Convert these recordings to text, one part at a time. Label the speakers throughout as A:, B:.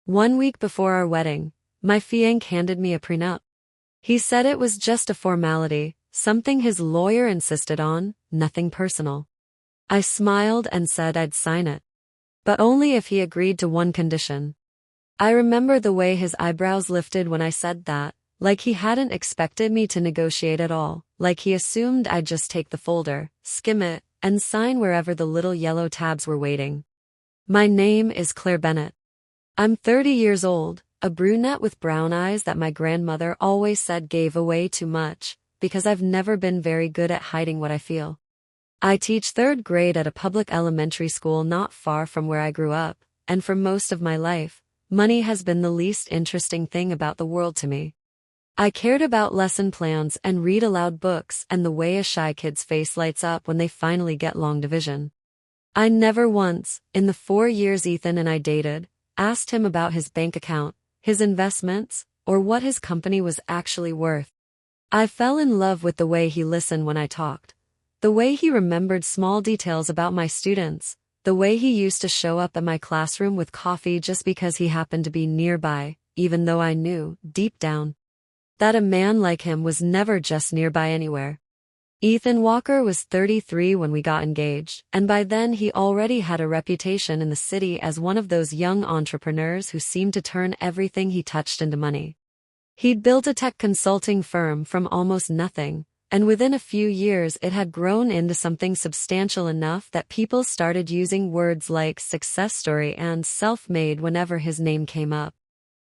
A: 1 week before our wedding, my fiancé handed me a prenup. He said it was just a formality, something his lawyer insisted on, nothing personal. I smiled and said I'd sign it. But only if he agreed to one condition. I remember the way his eyebrows lifted when I said that, like he hadn't expected me to negotiate at all, like he assumed I'd just take the folder, skim it, and sign wherever the little yellow tabs were waiting. My name is Claire Bennett. I'm 30 years old, a brunette with brown eyes that my grandmother always said gave away too much, because I've never been very good at hiding what I feel. I teach 3rd grade at a public elementary school not far from where I grew up, and for most of my life, money has been the least interesting thing about the world to me. I cared about lesson plans and read aloud books and the way a shy kid's face lights up when they finally get long division. I never once, in the 4 years Ethan and I dated, asked him about his bank account, his investments, or what his company was actually worth. I fell in love with the way he listened when I talked. The way he remembered small details about my students, the way he used to show up at my classroom with coffee just because he happened to be nearby, even though I knew, deep down, that a man like him was never just nearby anywhere. Ethan Walker was 33 when we got engaged, and by then he already had a reputation in the city as one of those young entrepreneurs who seemed to turn everything he touched into money. He'd built a tech consulting firm from almost nothing, and within a few years it had grown into something substantial enough that people started using words like success story and self-made whenever his name came up.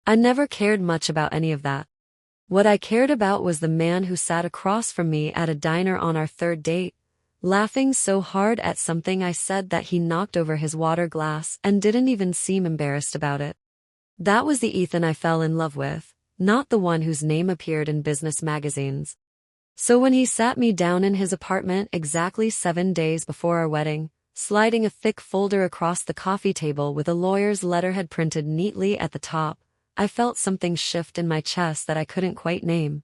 A: I never cared much about any of that. What I cared about was the man who sat across from me at a diner on our 3rd date, laughing so hard at something I said that he knocked over his water glass and didn't even seem embarrassed about it. That was the Ethan I fell in love with, not the one whose name appeared in business magazines. So when he sat me down in his apartment exactly 7 days before our wedding, sliding a thick folder across the coffee table with a lawyer's letterhead printed neatly at the top, I felt something shift in my chest that I couldn't quite name.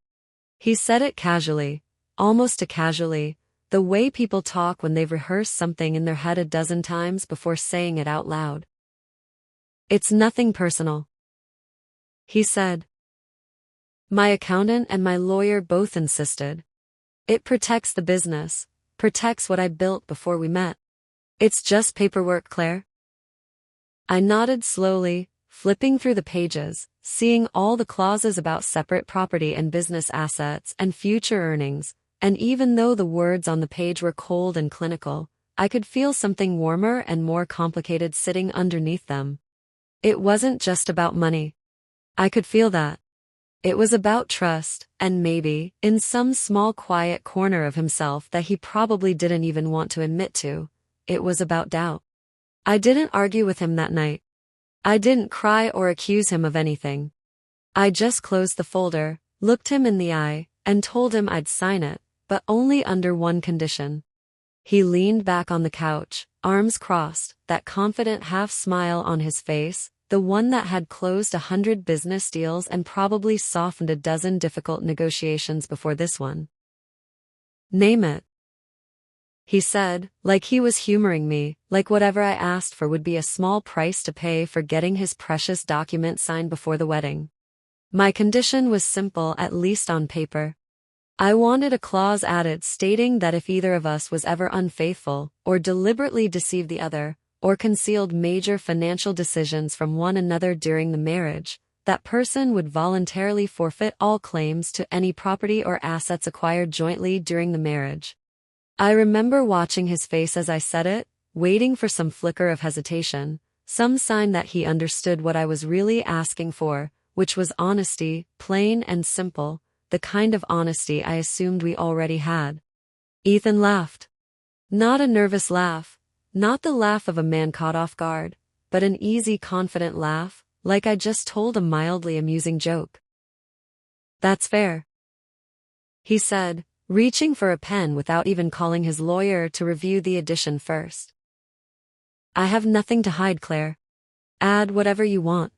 A: He said it casually, almost too casually, the way people talk when they've rehearsed something in their head a dozen times before saying it out loud. It's nothing personal, he said. My accountant and my lawyer both insisted. It protects the business, protects what I built before we met. It's just paperwork, Claire. I nodded slowly, flipping through the pages, seeing all the clauses about separate property and business assets and future earnings, and even though the words on the page were cold and clinical, I could feel something warmer and more complicated sitting underneath them. It wasn't just about money. I could feel that. It was about trust, and maybe, in some small quiet corner of himself that he probably didn't even want to admit to, it was about doubt. I didn't argue with him that night. I didn't cry or accuse him of anything. I just closed the folder, looked him in the eye, and told him I'd sign it, but only under one condition. He leaned back on the couch, arms crossed, that confident half-smile on his face, the one that had closed 100 business deals and probably softened a dozen difficult negotiations before this one. Name it, he said, like he was humoring me, like whatever I asked for would be a small price to pay for getting his precious document signed before the wedding. My condition was simple, at least on paper. I wanted a clause added stating that if either of us was ever unfaithful, or deliberately deceived the other, or concealed major financial decisions from one another during the marriage, that person would voluntarily forfeit all claims to any property or assets acquired jointly during the marriage. I remember watching his face as I said it, waiting for some flicker of hesitation, some sign that he understood what I was really asking for, which was honesty, plain and simple, the kind of honesty I assumed we already had. Ethan laughed. Not a nervous laugh. Not the laugh of a man caught off guard, but an easy, confident laugh, like I just told a mildly amusing joke. That's fair, he said, reaching for a pen without even calling his lawyer to review the addition first. I have nothing to hide, Claire. Add whatever you want.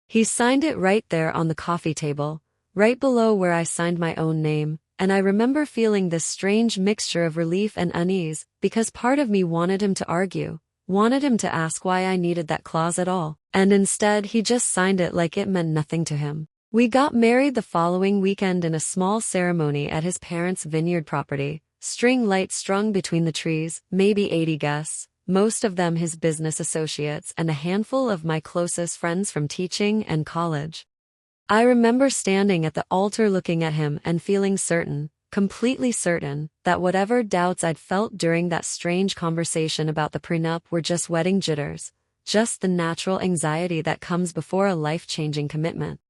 A: He signed it right there on the coffee table, right below where I signed my own name, and I remember feeling this strange mixture of relief and unease, because part of me wanted him to argue, wanted him to ask why I needed that clause at all, and instead he just signed it like it meant nothing to him. We got married the following weekend in a small ceremony at his parents' vineyard property, string lights strung between the trees, maybe 80 guests, most of them his business associates and a handful of my closest friends from teaching and college. I remember standing at the altar looking at him and feeling certain, completely certain, that whatever doubts I'd felt during that strange conversation about the prenup were just wedding jitters, just the natural anxiety that comes before a life-changing commitment.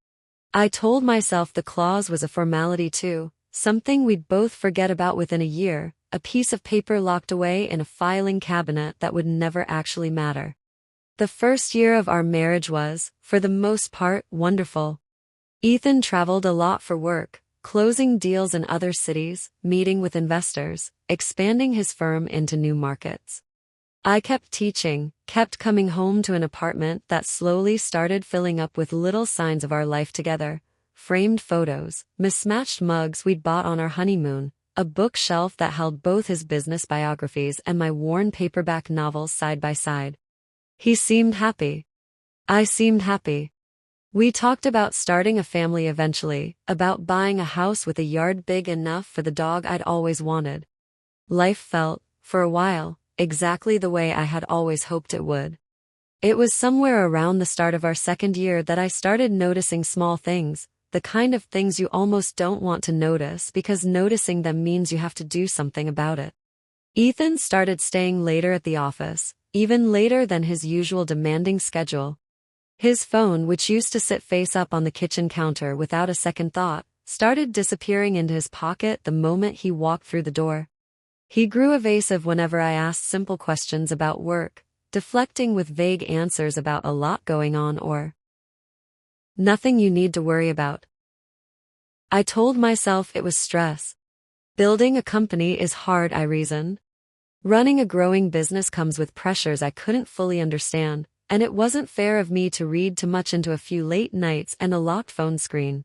A: I told myself the clause was a formality too, something we'd both forget about within a year, a piece of paper locked away in a filing cabinet that would never actually matter. The first year of our marriage was, for the most part, wonderful. Ethan traveled a lot for work, closing deals in other cities, meeting with investors, expanding his firm into new markets. I kept teaching, kept coming home to an apartment that slowly started filling up with little signs of our life together, framed photos, mismatched mugs we'd bought on our honeymoon, a bookshelf that held both his business biographies and my worn paperback novels side by side. He seemed happy. I seemed happy. We talked about starting a family eventually, about buying a house with a yard big enough for the dog I'd always wanted. Life felt, for a while, exactly the way I had always hoped it would. It was somewhere around the start of our second year that I started noticing small things, the kind of things you almost don't want to notice because noticing them means you have to do something about it. Ethan started staying later at the office, even later than his usual demanding schedule. His phone, which used to sit face up on the kitchen counter without a second thought, started disappearing into his pocket the moment he walked through the door. He grew evasive whenever I asked simple questions about work, deflecting with vague answers about a lot going on or nothing you need to worry about. I told myself it was stress. Building a company is hard, I reasoned. Running a growing business comes with pressures I couldn't fully understand, and it wasn't fair of me to read too much into a few late nights and a locked phone screen.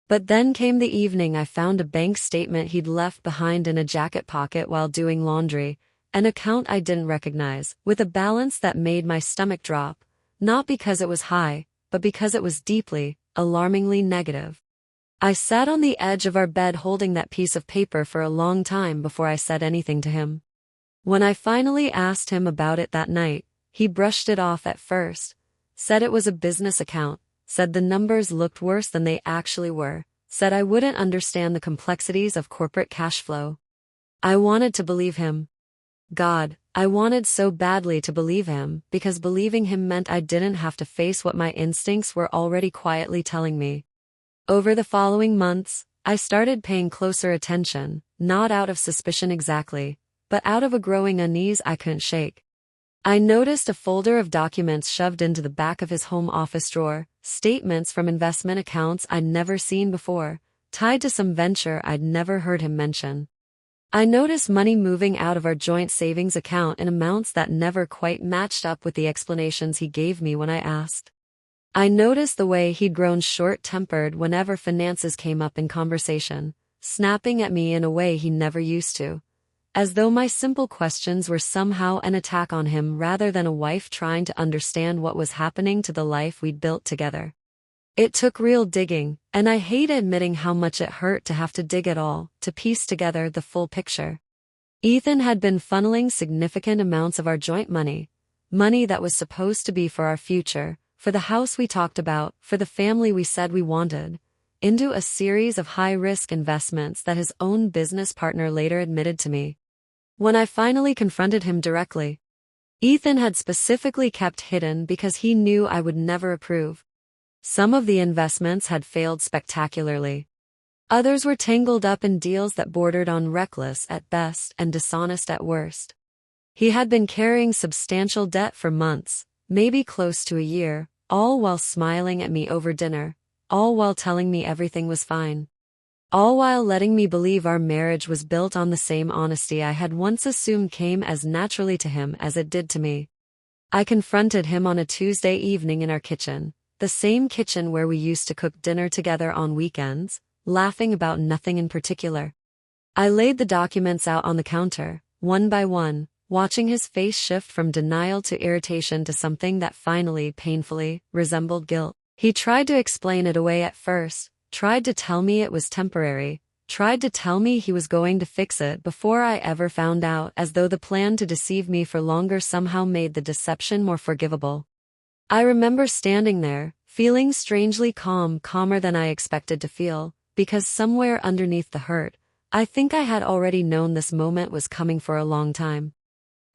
A: But then came the evening I found a bank statement he'd left behind in a jacket pocket while doing laundry, an account I didn't recognize, with a balance that made my stomach drop, not because it was high, but because it was deeply, alarmingly negative. I sat on the edge of our bed holding that piece of paper for a long time before I said anything to him. When I finally asked him about it that night, he brushed it off at first, said it was a business account, said the numbers looked worse than they actually were, said I wouldn't understand the complexities of corporate cash flow. I wanted to believe him. God, I wanted so badly to believe him, because believing him meant I didn't have to face what my instincts were already quietly telling me. Over the following months, I started paying closer attention, not out of suspicion exactly, but out of a growing unease I couldn't shake. I noticed a folder of documents shoved into the back of his home office drawer, statements from investment accounts I'd never seen before, tied to some venture I'd never heard him mention. I noticed money moving out of our joint savings account in amounts that never quite matched up with the explanations he gave me when I asked. I noticed the way he'd grown short-tempered whenever finances came up in conversation, snapping at me in a way he never used to, as though my simple questions were somehow an attack on him rather than a wife trying to understand what was happening to the life we'd built together. It took real digging, and I hate admitting how much it hurt to have to dig at all, to piece together the full picture. Ethan had been funneling significant amounts of our joint money that was supposed to be for our future, for the house we talked about, for the family we said we wanted, into a series of high-risk investments that his own business partner later admitted to me. When I finally confronted him directly, Ethan had specifically kept hidden because he knew I would never approve. Some of the investments had failed spectacularly. Others were tangled up in deals that bordered on reckless at best and dishonest at worst. He had been carrying substantial debt for months, maybe close to a year, all while smiling at me over dinner, all while telling me everything was fine. All while letting me believe our marriage was built on the same honesty I had once assumed came as naturally to him as it did to me. I confronted him on a Tuesday evening in our kitchen, the same kitchen where we used to cook dinner together on weekends, laughing about nothing in particular. I laid the documents out on the counter, one by one, watching his face shift from denial to irritation to something that finally, painfully, resembled guilt. He tried to explain it away at first, tried to tell me it was temporary, tried to tell me he was going to fix it before I ever found out, as though the plan to deceive me for longer somehow made the deception more forgivable. I remember standing there, feeling strangely calm, calmer than I expected to feel, because somewhere underneath the hurt, I think I had already known this moment was coming for a long time.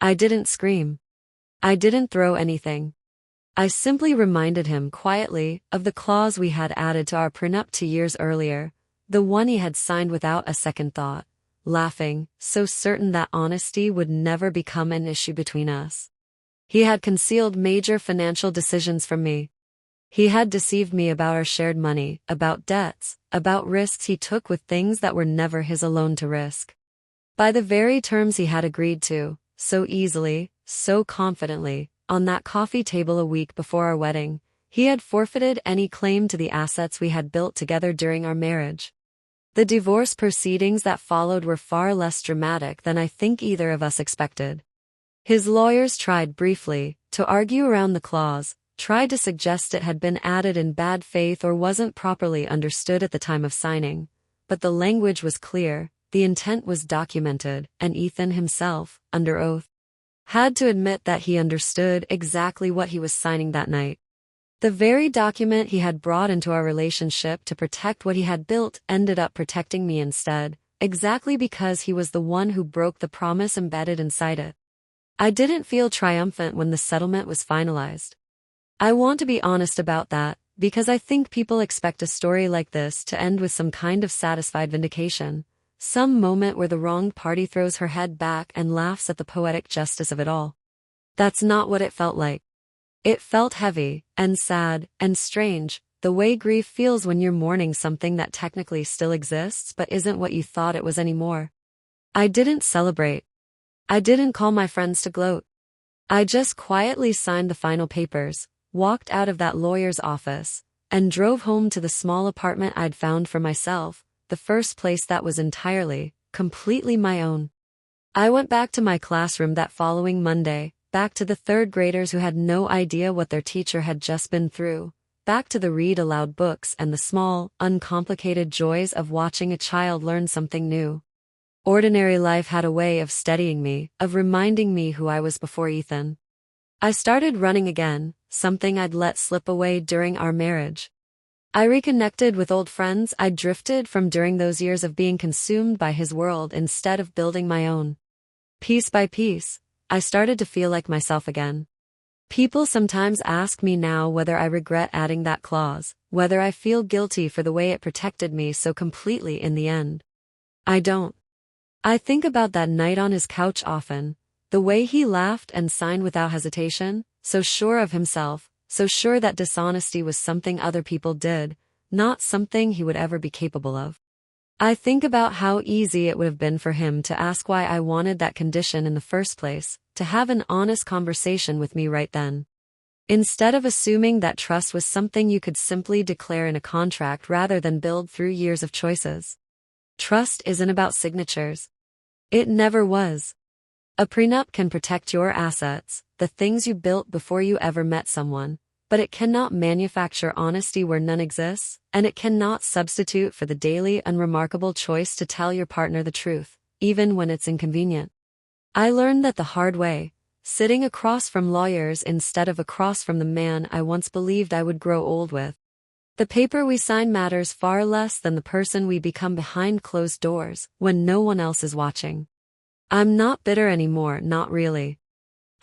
A: I didn't scream. I didn't throw anything. I simply reminded him quietly of the clause we had added to our prenup 2 years earlier, the one he had signed without a second thought, laughing, so certain that honesty would never become an issue between us. He had concealed major financial decisions from me. He had deceived me about our shared money, about debts, about risks he took with things that were never his alone to risk. By the very terms he had agreed to, so easily, so confidently, on that coffee table a week before our wedding, he had forfeited any claim to the assets we had built together during our marriage. The divorce proceedings that followed were far less dramatic than I think either of us expected. His lawyers tried briefly to argue around the clause, tried to suggest it had been added in bad faith or wasn't properly understood at the time of signing, but the language was clear, the intent was documented, and Ethan himself, under oath, had to admit that he understood exactly what he was signing that night. The very document he had brought into our relationship to protect what he had built ended up protecting me instead, exactly because he was the one who broke the promise embedded inside it. I didn't feel triumphant when the settlement was finalized. I want to be honest about that, because I think people expect a story like this to end with some kind of satisfied vindication, some moment where the wronged party throws her head back and laughs at the poetic justice of it all. That's not what it felt like. It felt heavy, and sad, and strange, the way grief feels when you're mourning something that technically still exists but isn't what you thought it was anymore. I didn't celebrate. I didn't call my friends to gloat. I just quietly signed the final papers, walked out of that lawyer's office, and drove home to the small apartment I'd found for myself, the first place that was entirely, completely my own. I went back to my classroom that following Monday, back to the third graders who had no idea what their teacher had just been through, back to the read-aloud books and the small, uncomplicated joys of watching a child learn something new. Ordinary life had a way of steadying me, of reminding me who I was before Ethan. I started running again, something I'd let slip away during our marriage. I reconnected with old friends I'd drifted from during those years of being consumed by his world instead of building my own. Piece by piece, I started to feel like myself again. People sometimes ask me now whether I regret adding that clause, whether I feel guilty for the way it protected me so completely in the end. I don't. I think about that night on his couch often, the way he laughed and signed without hesitation, so sure of himself, so sure that dishonesty was something other people did, not something he would ever be capable of. I think about how easy it would have been for him to ask why I wanted that condition in the first place, to have an honest conversation with me right then. Instead of assuming that trust was something you could simply declare in a contract rather than build through years of choices. Trust isn't about signatures. It never was. A prenup can protect your assets, the things you built before you ever met someone, but it cannot manufacture honesty where none exists, and it cannot substitute for the daily unremarkable choice to tell your partner the truth, even when it's inconvenient. I learned that the hard way, sitting across from lawyers instead of across from the man I once believed I would grow old with. The paper we sign matters far less than the person we become behind closed doors, when no one else is watching. I'm not bitter anymore, not really.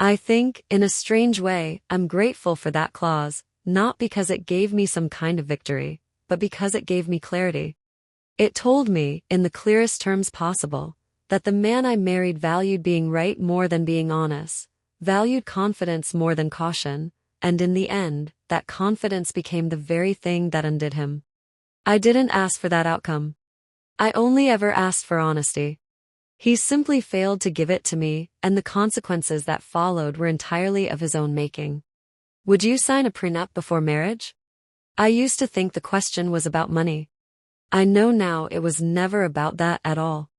A: I think, in a strange way, I'm grateful for that clause, not because it gave me some kind of victory, but because it gave me clarity. It told me, in the clearest terms possible, that the man I married valued being right more than being honest, valued confidence more than caution, and in the end, that confidence became the very thing that undid him. I didn't ask for that outcome. I only ever asked for honesty. He simply failed to give it to me, and the consequences that followed were entirely of his own making. Would you sign a prenup before marriage? I used to think the question was about money. I know now it was never about that at all.